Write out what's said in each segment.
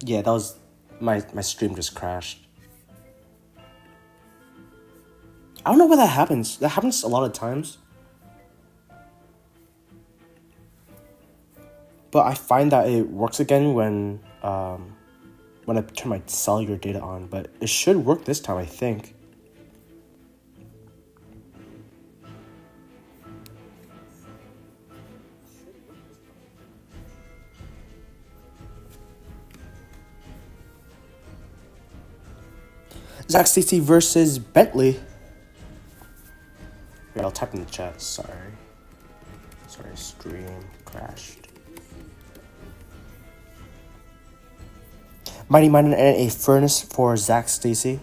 Yeah, that was my stream just crashed. I don't know why that happens. That happens a lot of times. But I find that it works again when I turn my cellular data on. But it should work this time, I think. Zach Stacy versus Bentley. Here, I'll type in the chat. Sorry, stream crashed. Mighty Miner and a Furnace for Zach Stacy.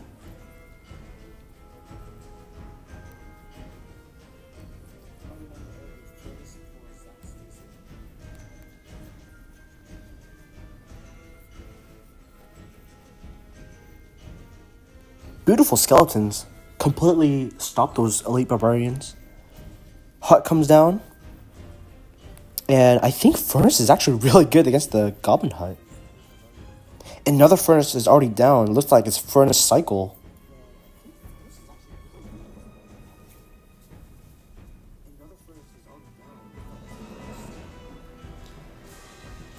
Beautiful skeletons. Completely stop those elite barbarians. Hut comes down. And I think Furnace is actually really good against the Goblin Hut. Another Furnace is already down. It looks like it's Furnace Cycle.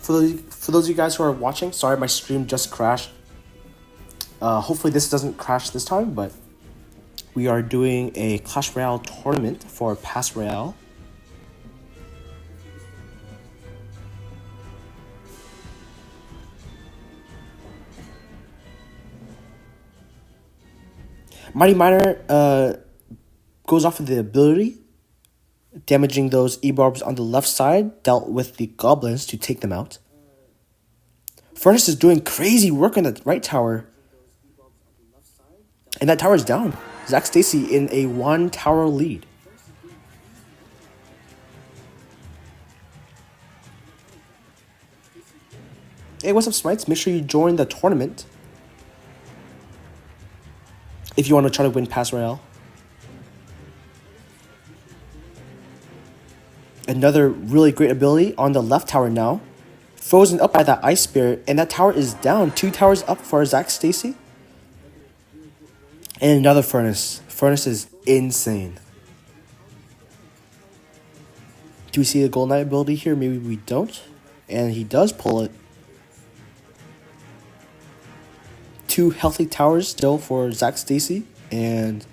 For those of you guys who are watching, sorry my stream just crashed. Hopefully this doesn't crash this time, but we are doing a Clash Royale tournament for Pass Royale. Mighty Miner goes off of the ability, damaging those E-barbs on the left side, dealt with the goblins to take them out. Furnace is doing crazy work on the right tower. And that tower is down. Zach Stacy in a 1-tower lead. Hey, what's up, Smites? Make sure you join the tournament if you want to try to win Pass Royale. Another really great ability on the left tower now. Frozen up by that Ice Spirit, and that tower is down. 2 towers up for Zach Stacy. And another Furnace. Furnace is insane. Do we see the Gold Knight ability here? Maybe we don't. And he does pull it. 2 healthy towers still for Zach Stacy. And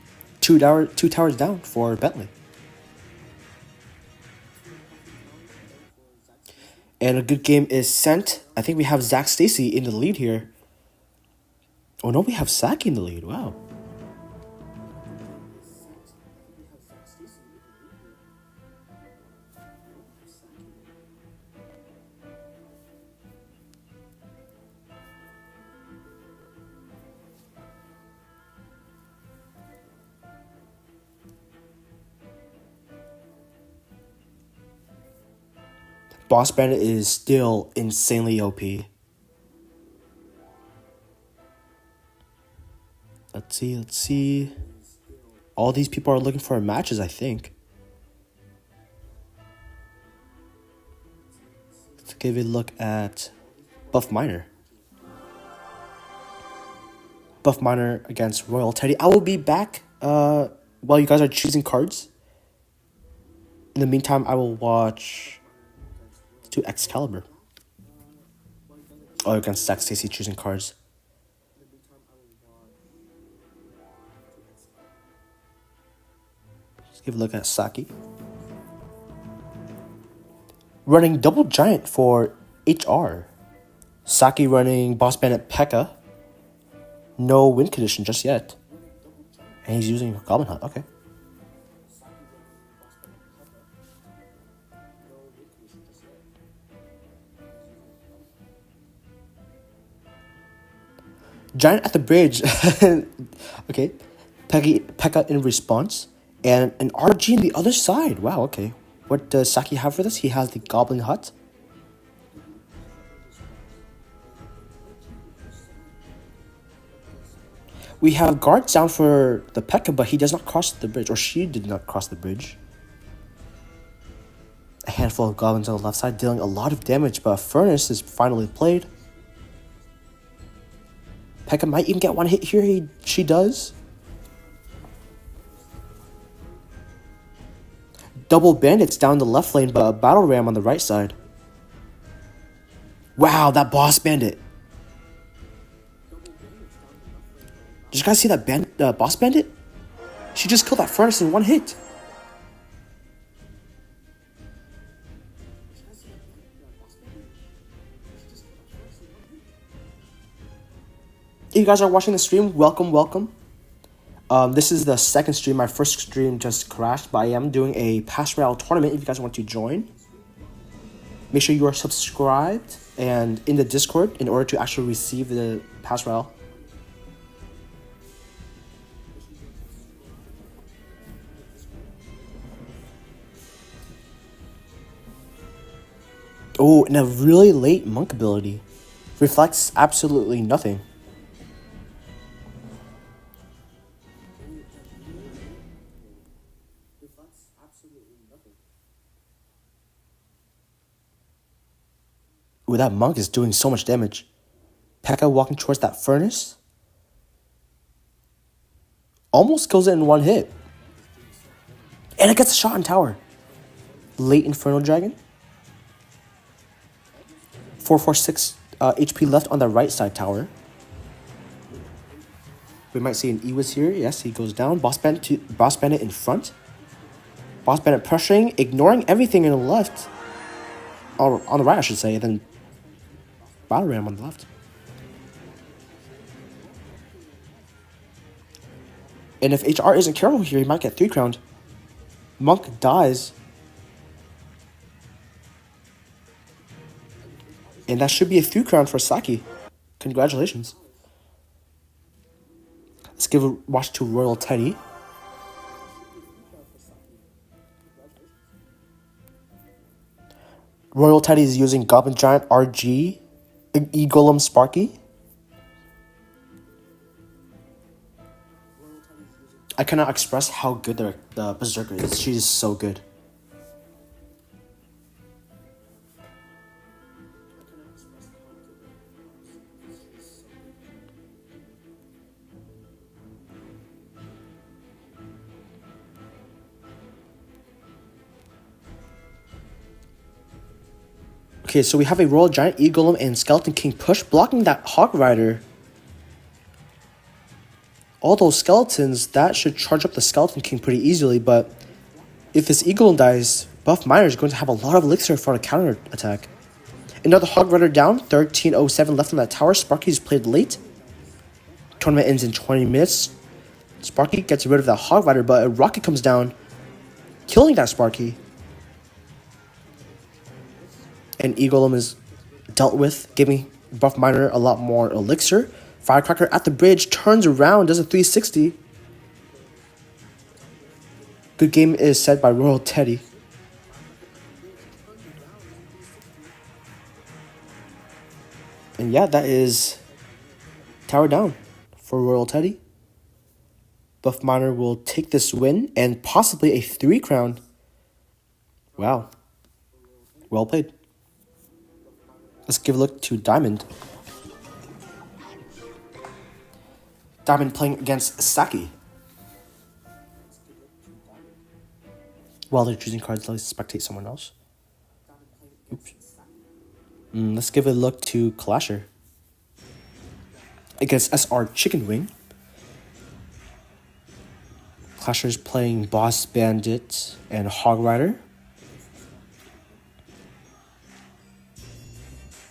2 towers down for Bentley. And a good game is sent. I think we have Zach Stacy in the lead here. Oh no, we have Saki in the lead. Wow. Boss Bandit is still insanely OP. Let's see. All these people are looking for matches, I think. Let's give a look at Buff Miner. Buff Miner against Royal Teddy. I will be back while you guys are choosing cards. In the meantime, I will watch to Excalibur. Oh, against Zach Stacy choosing cards. Let's give a look at Saki. Running double giant for HR. Saki running Boss Bandit P.E.K.K.A. No win condition just yet. And he's using Goblin Hut. Okay. Giant at the bridge. Okay. P.E.K.K.A. in response. And an RG on the other side. Wow, okay. What does Saki have for this? He has the Goblin Hut. We have guards down for the P.E.K.K.A, but he does not cross the bridge. Or she did not cross the bridge. A handful of goblins on the left side dealing a lot of damage, but Furnace is finally played. Pekka might even get one hit here. She does. Double bandits down the left lane, but a battle ram on the right side. Wow, that boss bandit. Did you guys see that boss bandit? She just killed that furnace in one hit. If you guys are watching the stream, welcome, welcome. This is the second stream. My first stream just crashed, but I am doing a Clash Royale tournament if you guys want to join. Make sure you are subscribed and in the Discord in order to actually receive the Clash Royale. Oh, and a really late monk ability. Reflects absolutely nothing. Ooh, that monk is doing so much damage. Pekka walking towards that furnace. Almost kills it in one hit. And it gets a shot on tower. Late Infernal Dragon. 446 HP left on the right side tower. We might see an Ewis here. Yes, he goes down. Boss Bandit in front. Boss Bandit pressuring, ignoring everything in the left. Or on the right, I should say. And then Battle Ram on the left. And if HR isn't careful here, he might get 3 crowned. Monk dies. And that should be a 3 crown for Saki. Congratulations. Let's give a watch to Royal Teddy. Royal Teddy is using Goblin Giant RG, E-Golem Sparky. I cannot express how good the Berserker is. She is so good. Okay, so we have a Royal Giant, E-Golem, and Skeleton King push, blocking that Hog Rider. All those skeletons, that should charge up the Skeleton King pretty easily, but if this E-Golem dies, Buff Miner is going to have a lot of elixir for a counter attack. Another Hog Rider down, 1307 left on that tower. Sparky's played late. Tournament ends in 20 minutes. Sparky gets rid of that Hog Rider, but a rocket comes down, killing that Sparky. And E-Golem is dealt with, giving Buff Miner a lot more elixir. Firecracker at the bridge, turns around, does a 360. Good game is set by Royal Teddy. And yeah, that is tower down for Royal Teddy. Buff Miner will take this win and possibly a 3 crown. Wow. Well played. Let's give a look to Diamond. Diamond playing against Saki. While they're choosing cards, let's spectate someone else. Oops. Let's give a look to Clasher. Against SR Chicken Wing. Clasher's playing Boss Bandit and Hog Rider.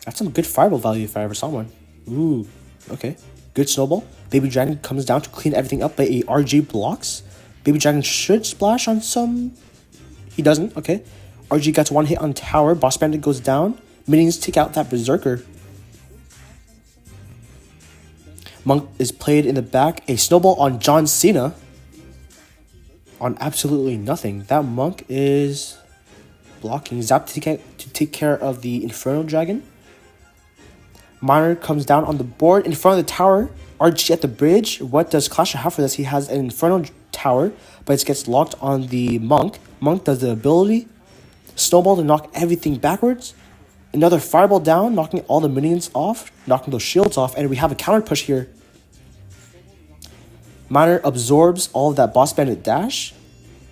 That's some good fireball value if I ever saw one. Ooh, okay. Good snowball. Baby Dragon comes down to clean everything up, but a RG blocks. Baby Dragon should splash on some... He doesn't, okay. RG gets one hit on tower. Boss Bandit goes down. Minions take out that Berserker. Monk is played in the back. A snowball on John Cena. On absolutely nothing. That Monk is blocking. Zap to take care of the Infernal Dragon. Miner comes down on the board in front of the tower. RG at the bridge. What does Clasher have for this? He has an Infernal Tower, but it gets locked on the Monk. Monk does the ability. Snowball to knock everything backwards. Another Fireball down, knocking all the minions off, knocking those shields off, and we have a counter push here. Miner absorbs all of that Boss Bandit dash.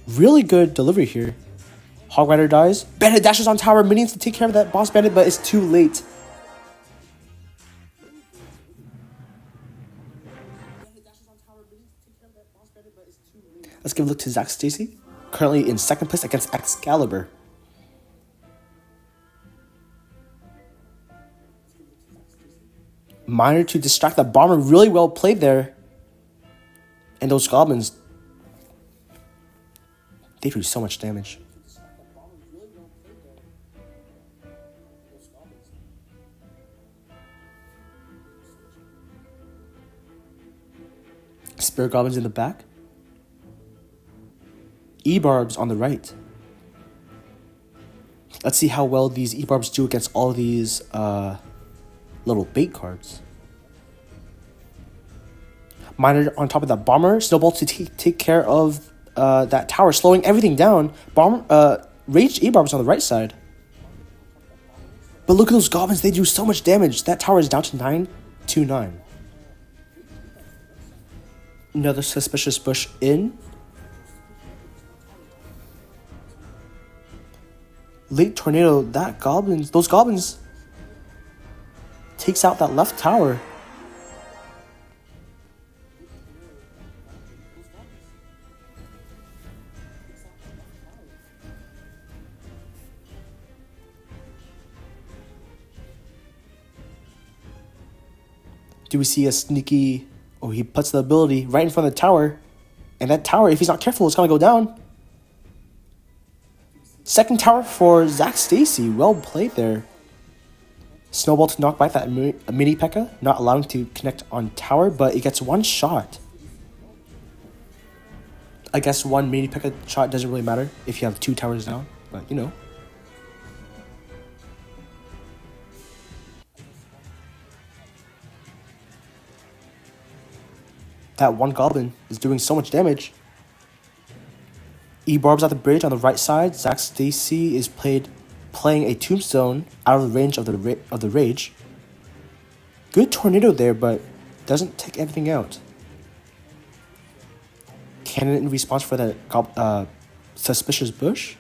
Really good delivery here. Hog Rider dies. Bandit dashes on tower. Minions to take care of that Boss Bandit, but it's too late. Let's give a look to Zack Stacy. Currently in second place against Excalibur. Miner to distract the bomber. Really well played there. And those goblins, they do so much damage. Spirit goblins in the back. E-barbs on the right. Let's see how well these E-barbs do against all these little bait cards. Miner on top of that bomber. Snowball to take care of that tower, slowing everything down. Raged E-barbs on the right side. But look at those goblins. They do so much damage. That tower is down to 9-9. Another suspicious bush in. Late tornado. Those goblins takes out that left tower. Do we see a sneaky... Oh, he puts the ability right in front of the tower. And that tower, if he's not careful, is going to go down. Second tower for Zack Stacy. Well played there. Snowball to knock back that mini P.E.K.K.A. Not allowing to connect on tower, but it gets one shot. I guess one mini P.E.K.K.A. shot doesn't really matter if you have two towers down. But, you know. That one goblin is doing so much damage. E-barbs at the bridge on the right side. Zack Stacy is playing a tombstone out of the range of the rage. Good tornado there, but doesn't take everything out. Cannon in response for that suspicious bush.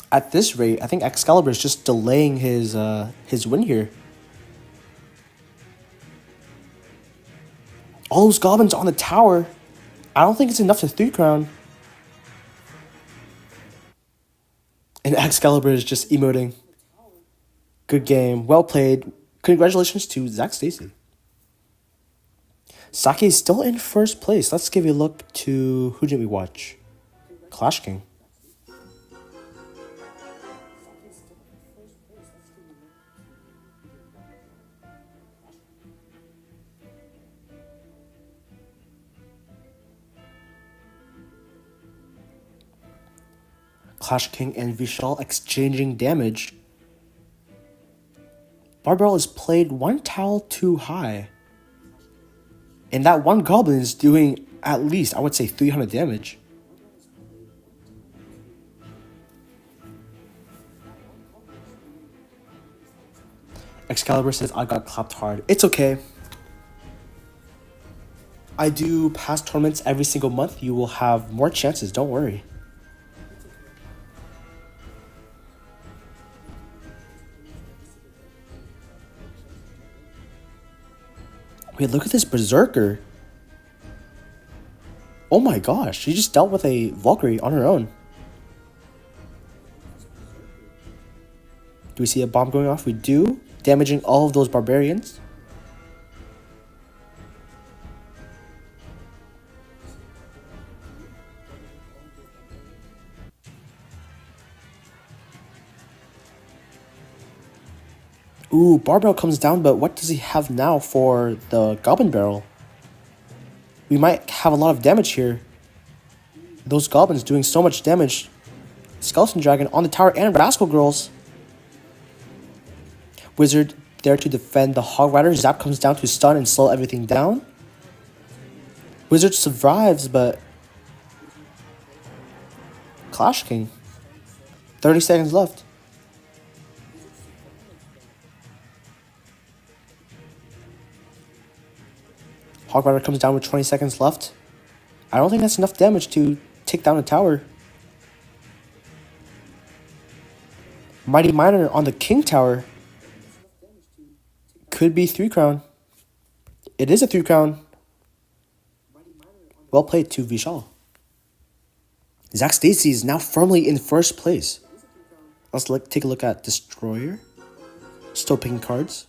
At this rate, I think Excalibur is just delaying his win here. All those goblins on the tower. I don't think it's enough to 3-crown. And Excalibur is just emoting. Good game. Well played. Congratulations to Zack Stacy. Sake is still in first place. Let's give you a look to... Who did we watch? Clash King. Clash King and Vishal exchanging damage. Barbell is played one tile too high. And that one goblin is doing at least, I would say, 300 damage. Excalibur says, I got clapped hard. It's okay. I do past tournaments every single month. You will have more chances, don't worry. Wait, look at this Berserker. Oh my gosh, she just dealt with a Valkyrie on her own. Do we see a bomb going off? We do. Damaging all of those barbarians. Ooh, Barbell comes down, but what does he have now for the Goblin Barrel? We might have a lot of damage here. Those goblins doing so much damage. Skeleton Dragon on the tower and Rascal Girls. Wizard there to defend the Hog Rider. Zap comes down to stun and slow everything down. Wizard survives, but... Clash King 30 seconds left. Hog Rider comes down with 20 seconds left. I don't think that's enough damage to take down a tower. Mighty Miner on the King Tower. Could be 3 crown. It is a 3 crown. Well played to Vishal. Zack Stacy is now firmly in first place. Let's take a look at Destroyer. Still picking cards.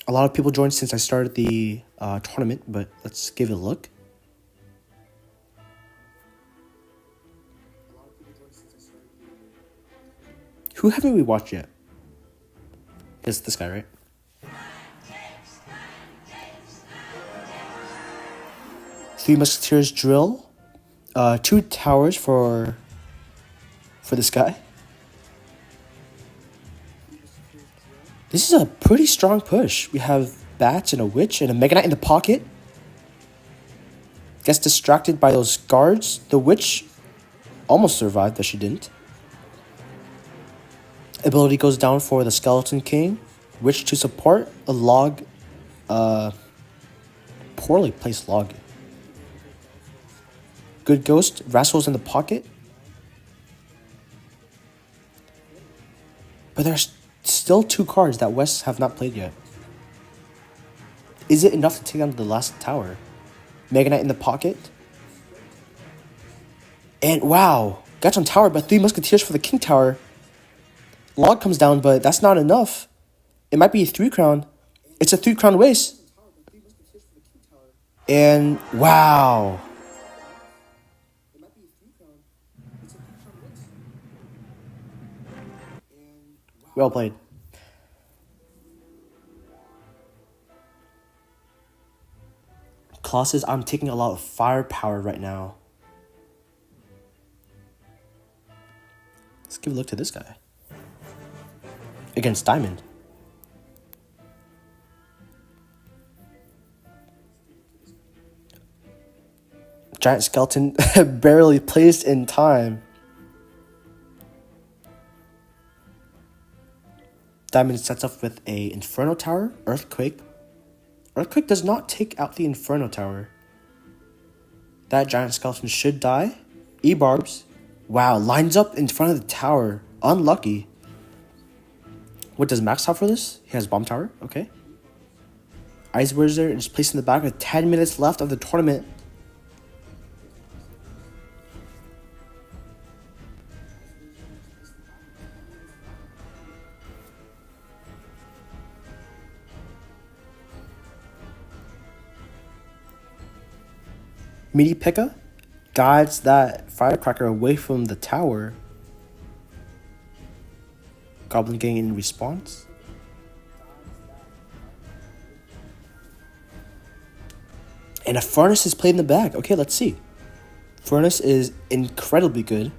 A lot of people joined since I started the tournament, but let's give it a look. Who haven't we watched yet? It's this guy, right? Three Musketeers drill. 2 towers for this guy. This is a pretty strong push. We have bats and a witch and a Mega Knight in the pocket. Gets distracted by those guards. The witch almost survived, but she didn't. Ability goes down for the Skeleton King. Witch to support. A log. Poorly placed log. Good Ghost. Rascals in the pocket. But there's still 2 cards that West have not played yet. Is it enough to take down the last tower? Mega Knight in the pocket. And wow. Got some tower, but 3 Musketeers for the King Tower. Log comes down, but that's not enough. It might be a 3 crown. It's a 3 crown waste. And wow. Well played. Colossus, I'm taking a lot of firepower right now. Let's give a look to this guy. Against Diamond. Giant Skeleton barely placed in time. Diamond sets up with a Inferno Tower, Earthquake. Earthquake does not take out the Inferno Tower. That Giant Skeleton should die. E-Barbs. Wow, lines up in front of the tower. Unlucky. What does Max have for this? He has Bomb Tower, okay. Ice Wizard is placed in the back with 10 minutes left of the tournament. Meaty Pekka guides that firecracker away from the tower. Goblin Gang in response. And a Furnace is played in the back. Okay, let's see. Furnace is incredibly good.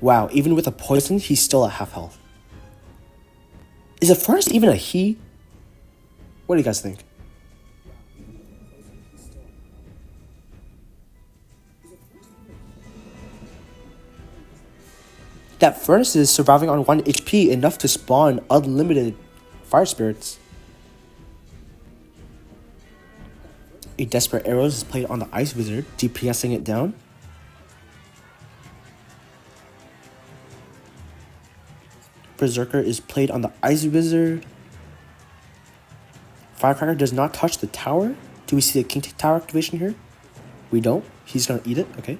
Wow, even with a poison, he's still at half health. Is a Furnace even a he? What do you guys think? That Furnace is surviving on 1 HP, enough to spawn unlimited Fire Spirits. A Desperate Arrows is played on the Ice Wizard, DPSing it down. Berserker is played on the Ice Wizard. Firecracker does not touch the tower. Do we see the King Tower activation here? We don't. He's going to eat it. Okay.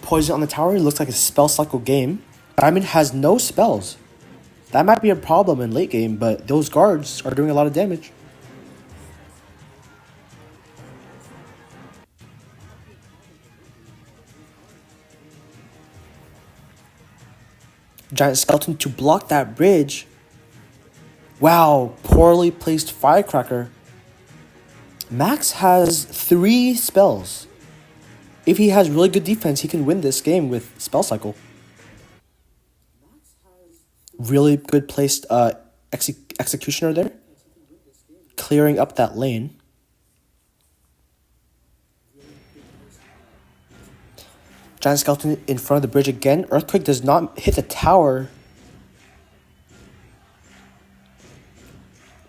Poison on the tower. It looks like a spell cycle game. Diamond has no spells. That might be a problem in late game, but those guards are doing a lot of damage. Giant Skeleton to block that bridge. Wow, poorly placed Firecracker. Max has 3 spells. If he has really good defense, he can win this game with Spell Cycle. Really good placed executioner there. Clearing up that lane. Giant Skeleton in front of the bridge again. Earthquake does not hit the tower.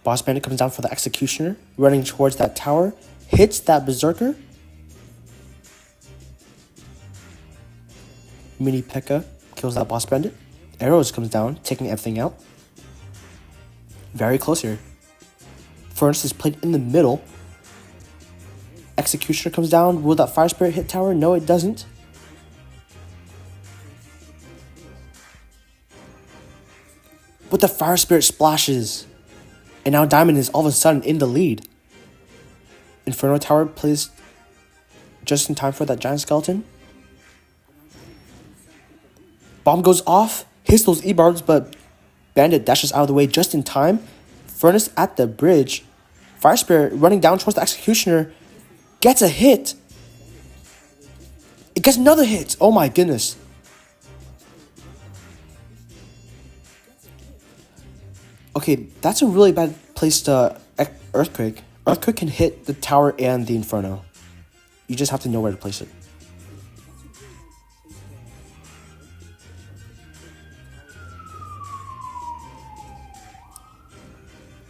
Boss Bandit comes down for the Executioner. Running towards that tower. Hits that Berserker. Mini P.E.K.K.A. kills that Boss Bandit. Arrows comes down, taking everything out. Very close here. Furnace is played in the middle. Executioner comes down. Will that Fire Spirit hit tower? No, it doesn't. But the Fire Spirit splashes. And now Diamond is all of a sudden in the lead. Inferno Tower plays just in time for that Giant Skeleton. Bomb goes off. Hits those E-barbs, but Bandit dashes out of the way just in time. Furnace at the bridge. Fire Spirit running down towards the Executioner. Gets a hit. It gets another hit. Oh my goodness. Okay, that's a really bad place to Earthquake. Earthquake can hit the tower and the Inferno. You just have to know where to place it.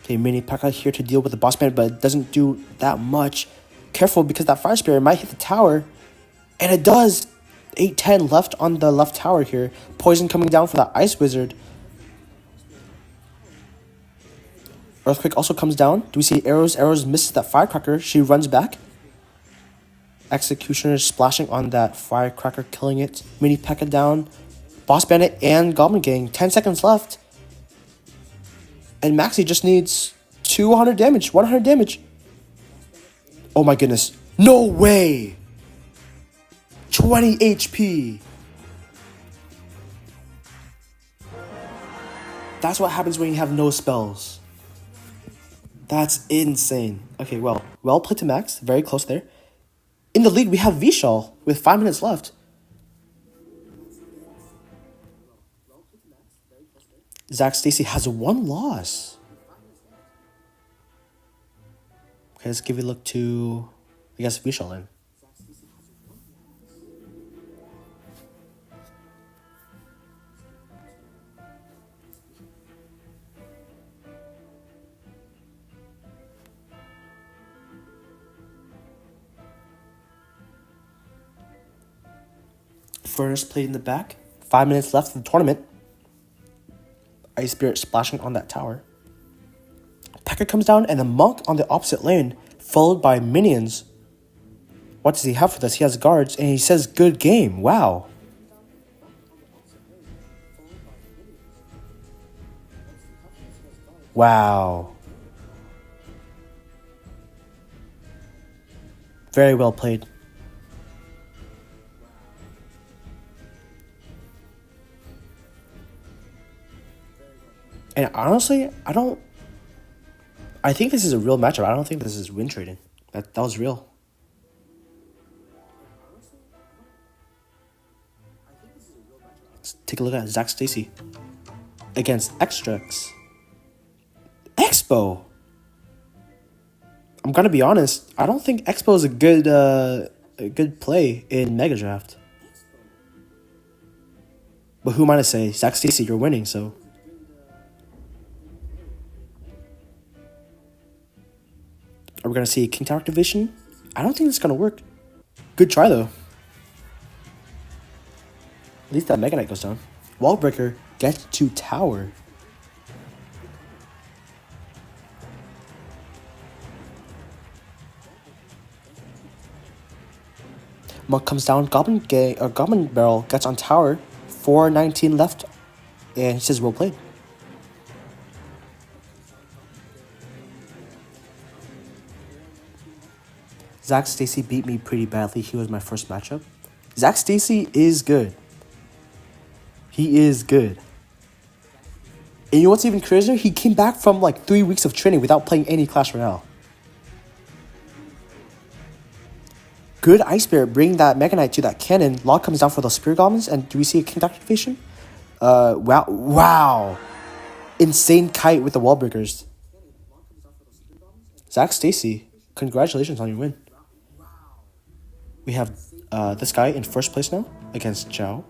Okay, Mini P.E.K.K.A. here to deal with the Boss Bandit, but it doesn't do that much. Careful, because that Fire Spirit might hit the tower. And it does! 8-10 left on the left tower here. Poison coming down for that Ice Wizard. Earthquake also comes down. Do we see arrows? Arrows misses that Firecracker. She runs back. Executioner splashing on that Firecracker, killing it. Mini P.E.K.K.A. down. Boss Bandit and Goblin Gang. 10 seconds left. And Maxi just needs 200 damage. 100 damage. Oh my goodness. No way! 20 HP. That's what happens when you have no spells. That's insane. Okay, well played to Max. Very close there. In the lead, we have Vishal with 5 minutes left. Zach Stacy has 1 loss. Okay, let's give a look to, I guess, Vishal then. Furnace played in the back. 5 minutes left of the tournament. Ice Spirit splashing on that tower. P.E.K.K.A. comes down and a Monk on the opposite lane, followed by minions. What does he have for this? He has guards, and he says, good game. Wow. Wow. Very well played. And honestly, I think this is a real matchup. I don't think this is win trading. That was real. Let's take a look at Zach Stacy against Xtrax. Expo. I'm gonna be honest. I don't think Expo is a good play in Mega Draft. But who am I to say? Zach Stacy, you're winning, so. Are we going to see a King Tower activation? I don't think it's going to work. Good try, though. At least that Mega Knight goes down. Wall Breaker gets to tower. Monk comes down. Goblin Barrel gets on tower. 4:19 left. And he says, well played. Zach Stacy beat me pretty badly. He was my first matchup. Zach Stacy is good. He is good. And you know what's even crazier? He came back from like 3 weeks of training without playing any Clash Royale. Good Ice Spirit bringing that Mega Knight to that cannon. Log comes down for those Spear Goblins. And do we see a King activation? Wow. insane kite with the wall breakers. Zach Stacy, congratulations on your win. We have this guy in first place now against Zhao.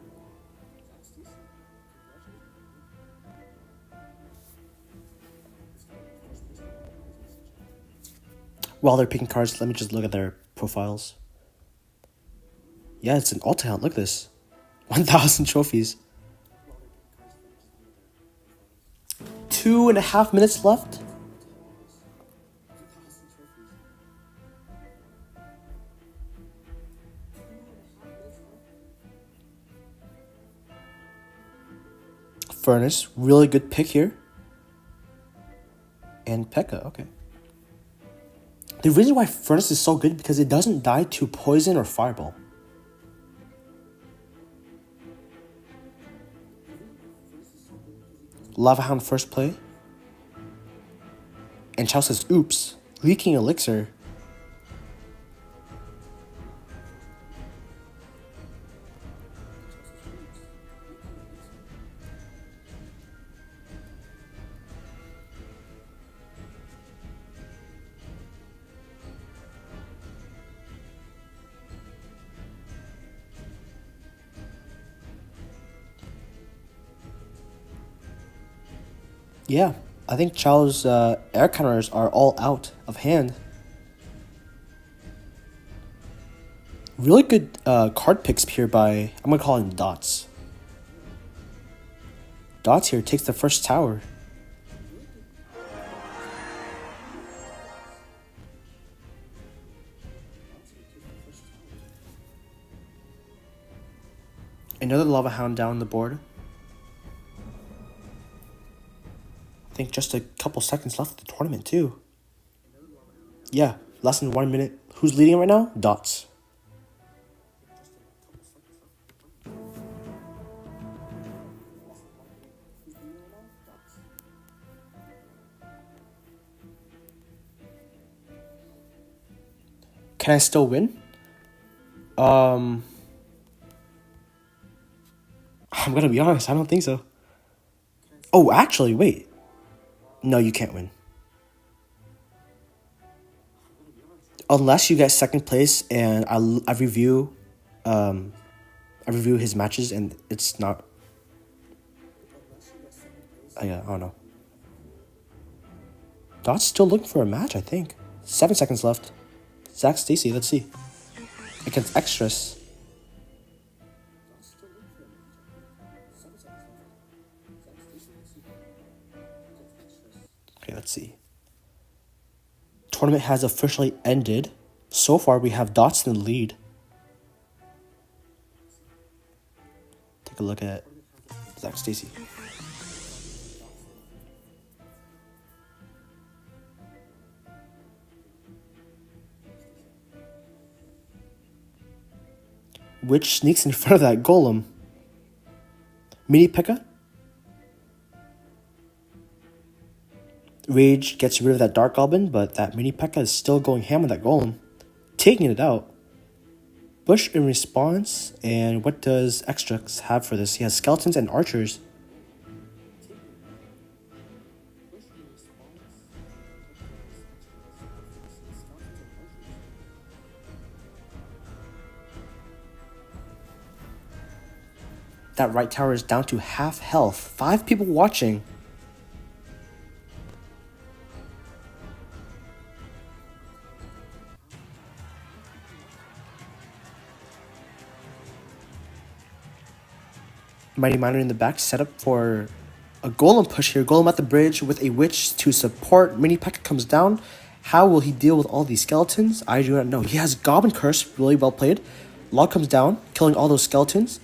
While they're picking cards, let me just look at their profiles. Yeah, it's an alt-account. Look at this. 1,000 trophies. 2.5 minutes left. Furnace, really good pick here. And P.E.K.K.A, okay. The reason why Furnace is so good because it doesn't die to poison or fireball. Lava Hound first play. And Chao says, oops, leaking elixir. Yeah, I think Chao's air counters are all out of hand. Really good card picks here by, I'm going to call him Dots. Dots here takes the first tower. Another Lava Hound down the board. I think just a couple seconds left of the tournament too. Yeah, less than 1 minute. Who's leading right now? Dots. Can I still win? I'm gonna be honest, I don't think so. Oh, actually, wait. No, you can't win. Unless you get second place and I review his matches and it's not. Yeah, I don't know. Dot's still looking for a match, I think. 7 seconds left. Zach Stacy, let's see. Against Extras. Okay, let's see. Tournament has officially ended. So far, we have Dots in the lead. Take a look at Zach Stacy. Which sneaks in front of that golem? Mini P.E.K.K.A? Rage gets rid of that Dark Goblin, but that Mini P.E.K.K.A is still going ham with that golem. Taking it out. Bush in response, and what does Extrax have for this? He has skeletons and archers. That right tower is down to half health. 5 people watching. Mighty Miner in the back, set up for a golem push here. Golem at the bridge with a witch to support. Mini P.E.K.K.A comes down. How will he deal with all these skeletons? I do not know. He has Goblin Curse, really well played. Log comes down, killing all those skeletons.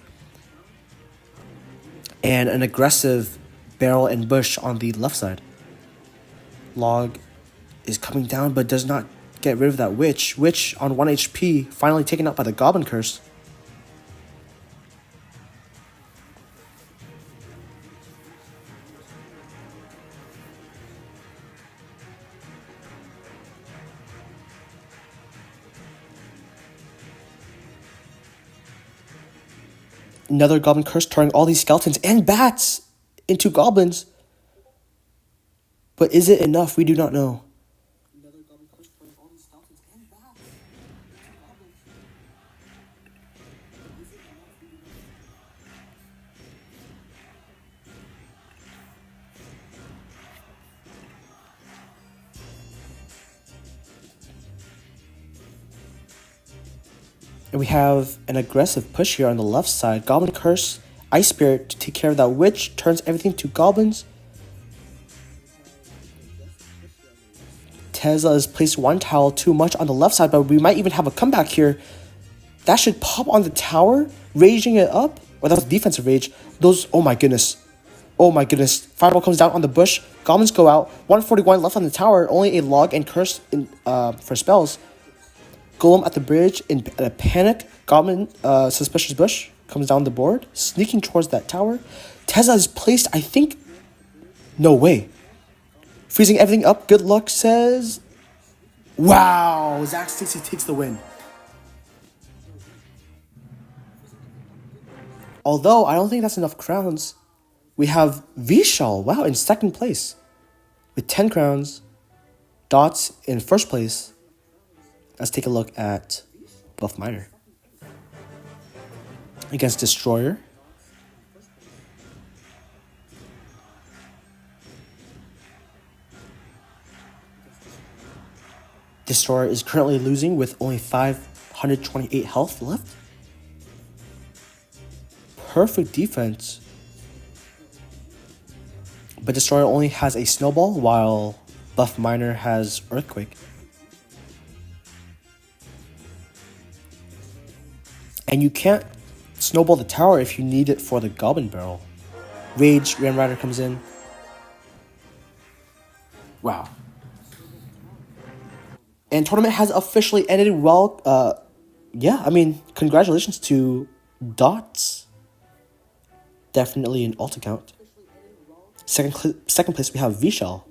And an aggressive barrel and bush on the left side. Log is coming down but does not get rid of that witch. Witch on 1 HP, finally taken out by the Goblin Curse. Another Goblin Curse turning all these skeletons and bats into goblins. But is it enough? We do not know. And we have an aggressive push here on the left side. Goblin Curse, Ice Spirit to take care of that witch. Turns everything to goblins. Tesla has placed one tile too much on the left side, but we might even have a comeback here. That should pop on the tower, raging it up. Or that was defensive rage. Those, oh my goodness. Oh my goodness. Fireball comes down on the bush. Goblins go out. 141 left on the tower. Only a log and curse for spells. Golem at the bridge in a panic. Goblin, suspicious bush, comes down the board. Sneaking towards that tower. Tesla is placed, I think... No way. Freezing everything up. Good luck says... Wow. Zach Stacy takes the win. Although, I don't think that's enough crowns. We have Vishal, wow, in second place. With 10 crowns. Dots in first place. Let's take a look at Buff Miner. Against Destroyer. Destroyer is currently losing with only 528 health left. Perfect defense. But Destroyer only has a Snowball, while Buff Miner has Earthquake. And you can't Snowball the tower if you need it for the Goblin Barrel. Rage, Ram Rider comes in. Wow. And tournament has officially ended well. Yeah, I mean, congratulations to Dots. Definitely an alt account. Second place, we have Vishal.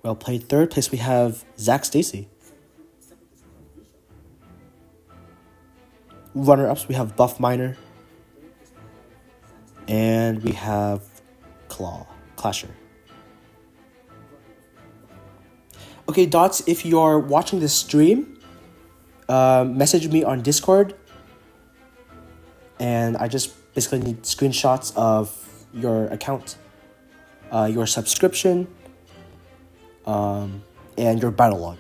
Well played. Third place, we have Zach Stacy. Runner-ups, we have Buff Miner. And we have Clasher. Okay, Dots, if you're watching this stream, message me on Discord. And I just basically need screenshots of your account, your subscription, and your battle log.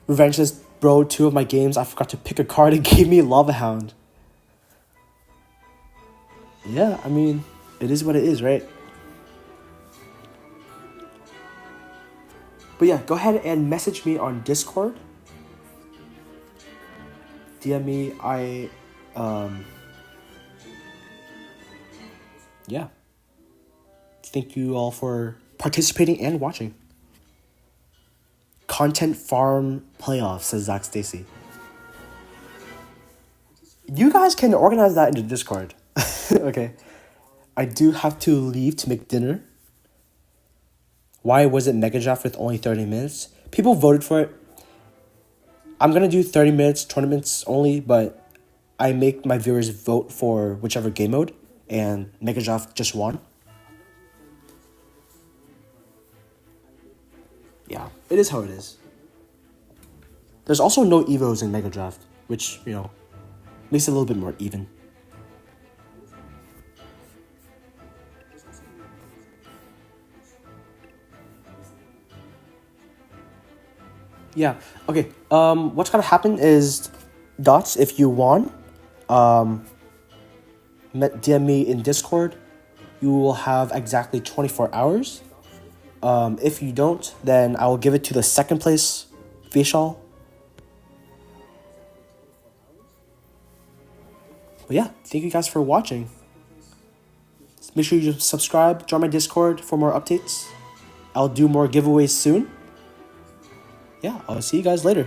Revenge says, bro, 2 of my games, I forgot to pick a card and gave me Lava Hound. Yeah, I mean, it is what it is, right? But yeah, go ahead and message me on Discord. DM me, yeah. Thank you all for participating and watching. Content Farm Playoffs, says Zach Stacy. You guys can organize that into Discord. Okay. I do have to leave to make dinner. Why was it Mega Draft with only 30 minutes? People voted for it. I'm going to do 30 minutes tournaments only, but I make my viewers vote for whichever game mode, and Mega Draft just won. Yeah, it is how it is. There's also no Evos in Mega Draft, which, you know, makes it a little bit more even. Yeah, okay, what's gonna happen is, Dots, if you won, DM me in Discord, you will have exactly 24 hours. If you don't, then I will give it to the second place Vishal. But yeah, thank you guys for watching. Make sure you subscribe, join my Discord for more updates. I'll do more giveaways soon. Yeah, I'll see you guys later.